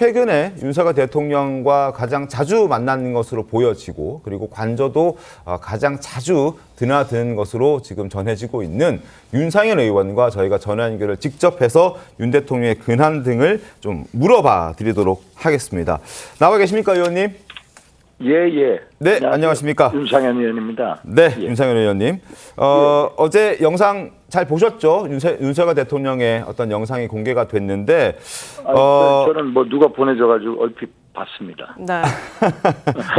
최근에 윤석열 대통령과 가장 자주 만나는 것으로 보여지고 그리고 관저도 가장 자주 드나드는 것으로 지금 전해지고 있는 윤상현 의원과 저희가 전화 연결을 직접 해서 윤 대통령의 근황 등을 좀 물어봐 드리도록 하겠습니다. 나와 계십니까, 의원님? 예. 네, 안녕하십니까? 윤상현 의원입니다. 네, 예. 윤상현 의원님. 어제 영상 잘 보셨죠? 윤석열 대통령의 어떤 영상이 공개가 됐는데 저는 뭐 누가 보내줘가지고 얼핏 봤습니다. 네.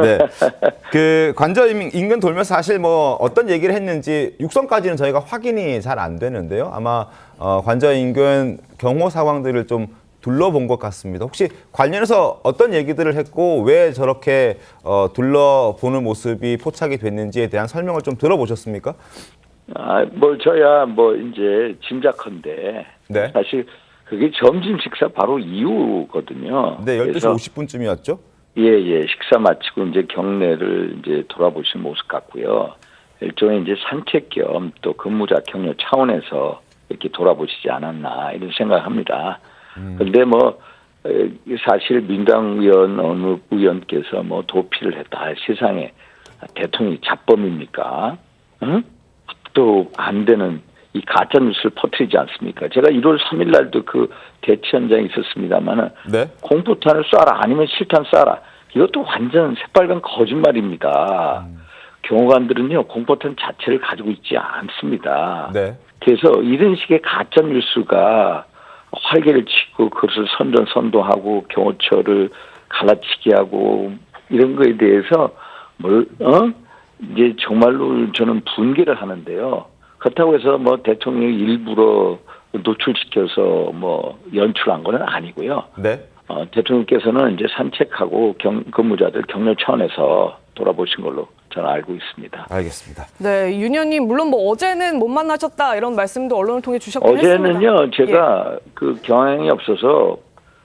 네. 그 관저 인근 돌면서 사실 뭐 어떤 얘기를 했는지 육성까지는 저희가 확인이 잘 안 되는데요. 아마 관저 인근 경호 상황들을 좀 둘러본 것 같습니다. 혹시 관련해서 어떤 얘기들을 했고 왜 저렇게 둘러보는 모습이 포착이 됐는지에 대한 설명을 좀 들어보셨습니까? 뭐 저야 뭐 이제 짐작컨대 네. 사실 그게 점심 식사 바로 이후거든요. 네, 12시 50분쯤이었죠. 예. 식사 마치고 이제 경내를 이제 돌아보신 모습 같고요. 일종의 이제 산책 겸 또 근무자 격려 차원에서 이렇게 돌아보시지 않았나 이런 생각합니다. 근데 뭐 사실 민당 의원 어느 의원께서 뭐 도피를 했다. 세상에 대통령이 잡범입니까? 응? 또 안 되는 이 가짜 뉴스를 퍼뜨리지 않습니까? 제가 1월 3일 날도 그 대치 현장에 있었습니다만은 네. 공포탄을 쏴라 아니면 실탄 쏴라 이것도 완전 새빨간 거짓말입니다. 경호관들은요 공포탄 자체를 가지고 있지 않습니다. 네. 그래서 이런 식의 가짜 뉴스가 활개를 치고 그것을 선전선동하고 경호처를 갈라치게 하고 이런 거에 대해서 이제 정말로 저는 분개를 하는데요. 그렇다고 해서 뭐 대통령이 일부러 노출시켜서 뭐 연출한 건 아니고요. 네. 대통령께서는 이제 산책하고 근무자들 격려 차원에서 돌아보신 걸로 저는 알고 있습니다. 알겠습니다. 네, 윤 의원님 물론 뭐 어제는 못 만나셨다 이런 말씀도 언론을 통해 주셨긴 어제는요 했습니다. 제가 그 경향이 없어서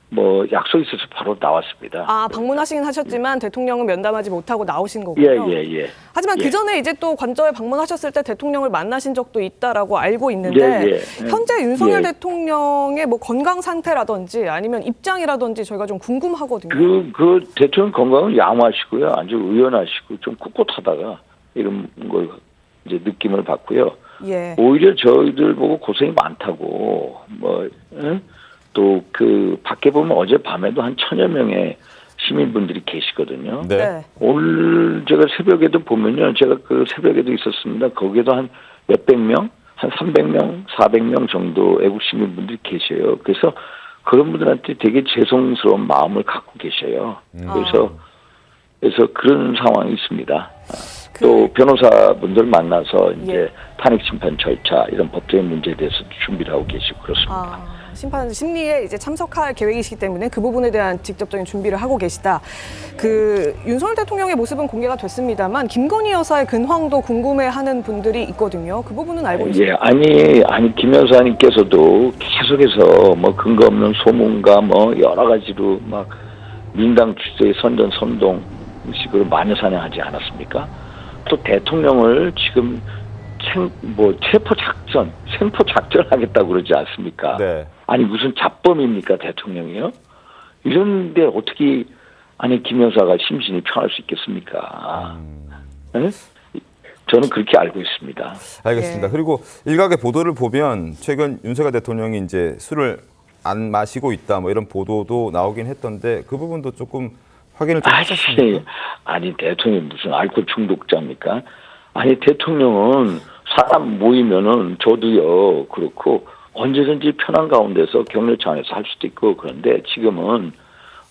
뭐 약속이 있어서 바로 나왔습니다. 방문하시긴 하셨지만 대통령은 면담하지 못하고 나오신 거군요. 예. 하지만 그 전에 이제 또 관저에 방문하셨을 때 대통령을 만나신 적도 있다라고 알고 있는데 현재 윤석열 대통령의 뭐 건강 상태라든지 아니면 입장이라든지 저희가 좀 궁금하거든요. 그 대통령 건강은 양호하시고요, 아주 의연하시고 좀 꿋꿋하다가 이런 걸 이제 느낌을 받고요. 예. 오히려 저희들 보고 고생이 많다고 또 그 밖에 보면 어제 밤에도 한 1000여 명의 시민분들이 계시거든요. 네. 오늘 제가 새벽에도 보면요. 제가 그 새벽에도 있었습니다. 거기에도 한 몇백 명, 한 300명, 400명 정도 애국 시민분들이 계셔요. 그래서 그런 분들한테 되게 죄송스러운 마음을 갖고 계셔요. 그래서 그런 상황이 있습니다. 또 변호사분들 만나서 이제 탄핵 심판 절차 이런 법적인 문제에 대해서 준비를 하고 계시고 그렇습니다. 심판 심리에 이제 참석할 계획이시기 때문에 그 부분에 대한 직접적인 준비를 하고 계시다. 그 윤석열 대통령의 모습은 공개가 됐습니다만 김건희 여사의 근황도 궁금해하는 분들이 있거든요. 그 부분은 알고 있습니까? 아니 김 여사님께서도 계속해서 뭐 근거 없는 소문과 뭐 여러 가지로 막 민당 주제의 선전선동 식으로 마녀사냥하지 않았습니까? 또 대통령을 지금 생포 작전 하겠다고 그러지 않습니까? 네. 아니 무슨 잡범입니까 대통령이요? 이런데 어떻게 김 여사가 심신이 편할 수 있겠습니까? 네? 저는 그렇게 알고 있습니다. 알겠습니다. 그리고 일각의 보도를 보면 최근 윤석열 대통령이 이제 술을 안 마시고 있다 뭐 이런 보도도 나오긴 했던데 그 부분도 조금 확인을 좀 하셨습니까? 아니 대통령이 무슨 알코올 중독자입니까? 아니 대통령은 사람 모이면은 저도요 그렇고 언제든지 편한 가운데서 격려 차원에서 할 수도 있고 그런데 지금은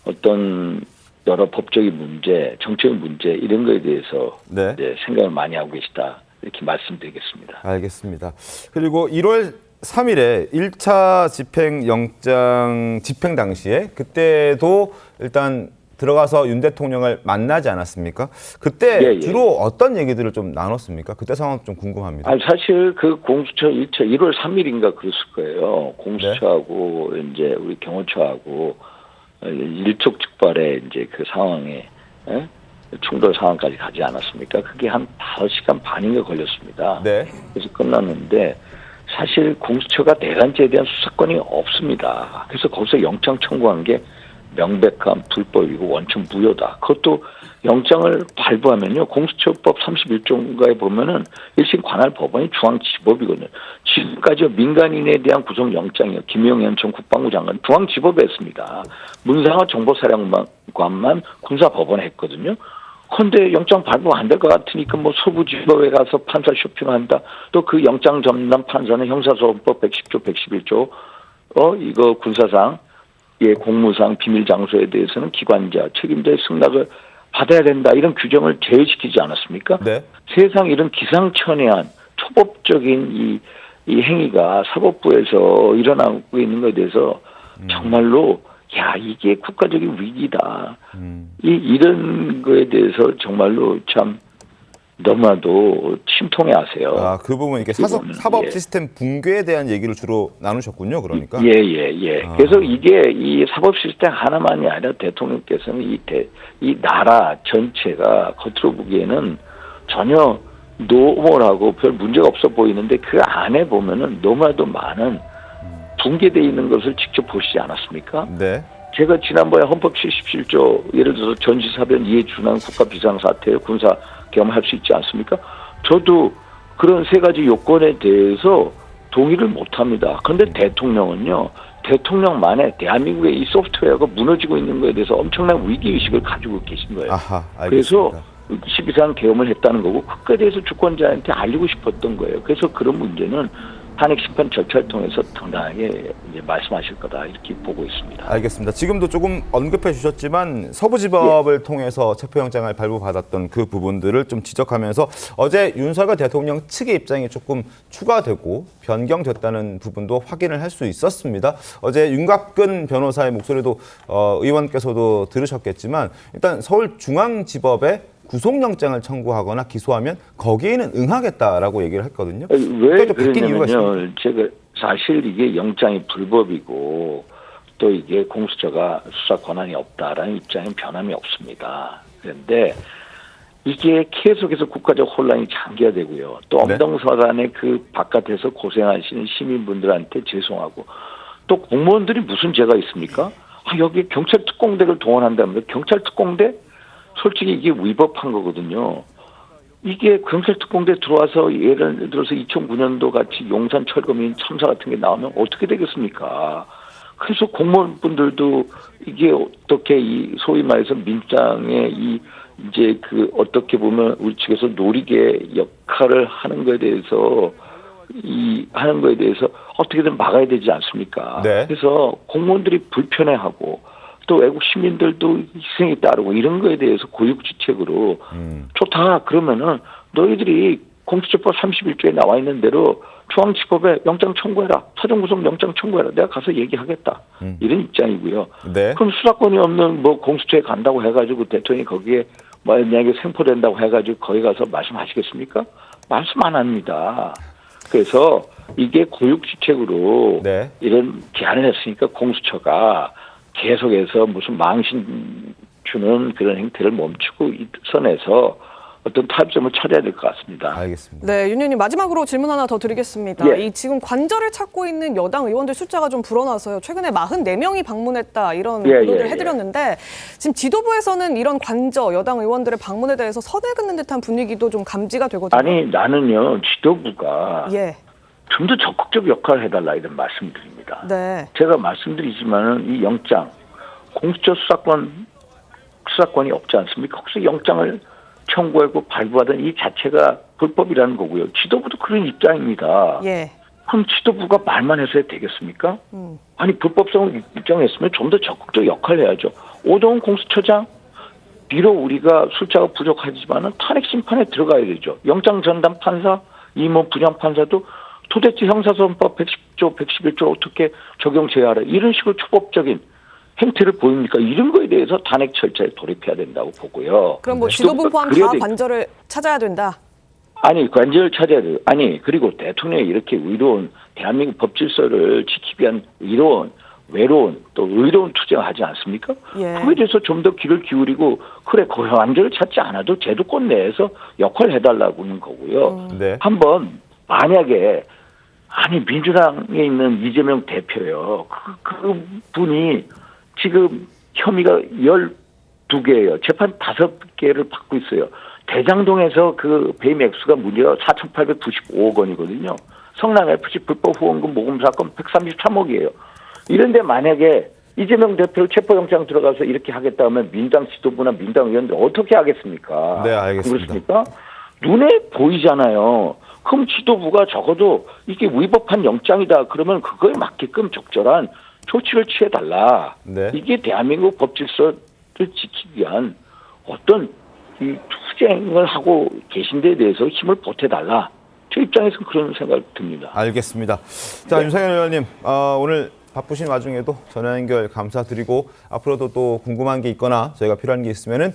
어떤 여러 법적인 문제, 정치적 문제 이런 거에 대해서 이제 생각을 많이 하고 계시다 이렇게 말씀드리겠습니다. 알겠습니다. 그리고 1월 3일에 1차 집행영장 집행 당시에 그때도 일단 들어가서 윤 대통령을 만나지 않았습니까? 그때 주로 어떤 얘기들을 좀 나눴습니까? 그때 상황 좀 궁금합니다. 사실 그 공수처 1월 3일인가 그랬을 거예요. 공수처하고 이제 우리 경호처하고 일촉즉발의 이제 그 상황에 충돌 상황까지 가지 않았습니까? 그게 한 5시간 반인가 걸렸습니다. 네. 그래서 끝났는데 사실 공수처가 내란죄에 대한 수사권이 없습니다. 그래서 거기서 영장 청구한 게 명백한 불법이고 원천 무효다. 그것도 영장을 발부하면요. 공수처법 31조인가에 보면은 1심 관할 법원이 중앙지법이거든요. 지금까지 민간인에 대한 구속영장이요. 김영현 전 국방부 장관 중앙지법에 했습니다. 문상화 정보사령관만 군사법원에 했거든요. 그런데 영장 발부 안 될 것 같으니까 뭐 서부지법에 가서 판사 쇼핑한다. 또 그 영장 전담 판사는 형사소송법 110조, 111조 이거 군사상 공무상 비밀 장소에 대해서는 기관자 책임자의 승낙을 받아야 된다. 이런 규정을 제외시키지 않았습니까? 네. 세상 이런 기상천외한 초법적인 이 행위가 사법부에서 일어나고 있는 것에 대해서 정말로 이게 국가적인 위기다. 이런 거에 대해서 정말로 참 너무나도 심통해하세요. 아, 그 부분 이렇게 사법 시스템 붕괴에 대한 얘기를 주로 나누셨군요. 그러니까. 예. 그래서 이게 이 사법 시스템 하나만이 아니라 대통령께서는 이 나라 전체가 겉으로 보기에는 전혀 노멀하고 별 문제가 없어 보이는데 그 안에 보면은 너무나도 많은 붕괴되어 있는 것을 직접 보시지 않았습니까? 네. 제가 지난번에 헌법 77조 예를 들어서 전시사변 이에 준하는 국가 비상사태에 군사 겸할 수 있지 않습니까? 저도 그런 세 가지 요건에 대해서 동의를 못합니다. 그런데 대통령은요. 대통령만의 대한민국의 이 소프트웨어가 무너지고 있는 것에 대해서 엄청난 위기의식을 가지고 계신 거예요. 아하, 알겠습니다. 그래서 12상 계엄을 했다는 거고 그거에 대해서 주권자한테 알리고 싶었던 거예요. 그래서 그런 문제는 탄핵 심판 절차를 통해서 당당하게 이제 말씀하실 거다 이렇게 보고 있습니다. 알겠습니다. 지금도 조금 언급해 주셨지만 서부지법을 통해서 체포영장을 발부받았던 그 부분들을 좀 지적하면서 어제 윤석열 대통령 측의 입장이 조금 추가되고 변경됐다는 부분도 확인을 할 수 있었습니다. 어제 윤갑근 변호사의 목소리도 의원께서도 들으셨겠지만 일단 서울중앙지법에 구속영장을 청구하거나 기소하면 거기에는 응하겠다라고 얘기를 했거든요. 왜 그러냐면요. 제가 사실 이게 영장이 불법이고 또 이게 공수처가 수사 권한이 없다라는 입장은 변함이 없습니다. 그런데 이게 계속해서 국가적 혼란이 장기화되고요. 또 엄동설안의 그 바깥에서 고생하시는 시민분들한테 죄송하고 또 공무원들이 무슨 죄가 있습니까? 여기 경찰 특공대를 동원한다면 경찰 특공대? 솔직히 이게 위법한 거거든요. 이게 경찰 특공대 들어와서 예를 들어서 2009년도 같이 용산 철거민 참사 같은 게 나오면 어떻게 되겠습니까? 그래서 공무원분들도 이게 어떻게 이 소위 말해서 민주당의 이제 그 어떻게 보면 우리 측에서 노리개 역할을 하는 거에 대해서 하는 거에 대해서 어떻게든 막아야 되지 않습니까? 네. 그래서 공무원들이 불편해하고 또 외국 시민들도 희생이 따르고 이런 거에 대해서 고육지책으로 좋다 그러면은 너희들이 공수처법 31조에 나와 있는 대로 중앙지법에 영장 청구해라. 사전구속 영장 청구해라. 내가 가서 얘기하겠다. 이런 입장이고요. 네. 그럼 수사권이 없는 뭐 공수처에 간다고 해가지고 대통령이 거기에 만약에 생포된다고 해가지고 거기 가서 말씀하시겠습니까? 말씀 안 합니다. 그래서 이게 고육지책으로 이런 제안을 했으니까 공수처가 계속해서 무슨 망신 주는 그런 행태를 멈추고 이 선에서 어떤 타협점을 찾아야 될 것 같습니다. 알겠습니다. 네, 윤 의원님 마지막으로 질문 하나 더 드리겠습니다. 이 지금 관저를 찾고 있는 여당 의원들 숫자가 좀 불어나서요. 최근에 44명이 방문했다 이런 보도를 해드렸는데 지금 지도부에서는 이런 관저 여당 의원들의 방문에 대해서 선을 긋는 듯한 분위기도 좀 감지가 되거든요. 아니 나는요 지도부가 좀 더 적극적 역할을 해달라 이런 말씀드립니다. 네. 제가 말씀드리지만은 이 영장 공수처 수사권이 없지 않습니까? 혹시 영장을 청구하고 발부하던 이 자체가 불법이라는 거고요. 지도부도 그런 입장입니다. 그럼 지도부가 말만 해서 되겠습니까? 아니 불법성을 입장했으면 좀 더 적극적 역할을 해야죠. 오동훈 공수처장 비록 우리가 숫자가 부족하지만은 탄핵 심판에 들어가야 되죠. 영장 전담 판사, 임원 부장 판사도 도대체 형사소송법 110조, 111조 어떻게 적용 제하라 이런 식으로 초법적인 행태를 보입니까? 이런 거에 대해서 탄핵 절차에 돌입해야 된다고 보고요. 그럼 뭐 지도부 포함 다 관저를 찾아야 된다? 아니 관저를 찾아야 돼요. 아니 그리고 대통령이 이렇게 의로운 대한민국 법질서를 지키기 위한 외로운 또 의로운 투쟁을 하지 않습니까? 그거에 대해서 좀 더 귀를 기울이고 그래 관저를 찾지 않아도 제도권 내에서 역할을 해달라고 하는 거고요. 한번 만약에 민주당에 있는 이재명 대표요. 그 분이 지금 혐의가 12개예요. 재판 5개를 받고 있어요. 대장동에서 그 배임 액수가 무려 4,895억 원이거든요. 성남FC 불법 후원금 모금 사건 133억이에요. 이런데 만약에 이재명 대표를 체포영장 들어가서 이렇게 하겠다 하면 민당 지도부나 민당 의원들 어떻게 하겠습니까? 네, 알겠습니다. 그렇습니까? 눈에 보이잖아요. 그럼 지도부가 적어도 이게 위법한 영장이다. 그러면 그거에 맞게끔 적절한 조치를 취해달라. 네. 이게 대한민국 법질서를 지키기 위한 어떤 이 투쟁을 하고 계신 데에 대해서 힘을 보태달라. 제 입장에서는 그런 생각이 듭니다. 알겠습니다. 자, 윤석열 의원님, 오늘 바쁘신 와중에도 전화 연결 감사드리고 앞으로도 또 궁금한 게 있거나 저희가 필요한 게 있으면은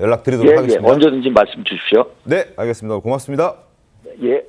연락드리도록 하겠습니다. 언제든지 말씀 주십시오. 네, 알겠습니다. 고맙습니다. 예.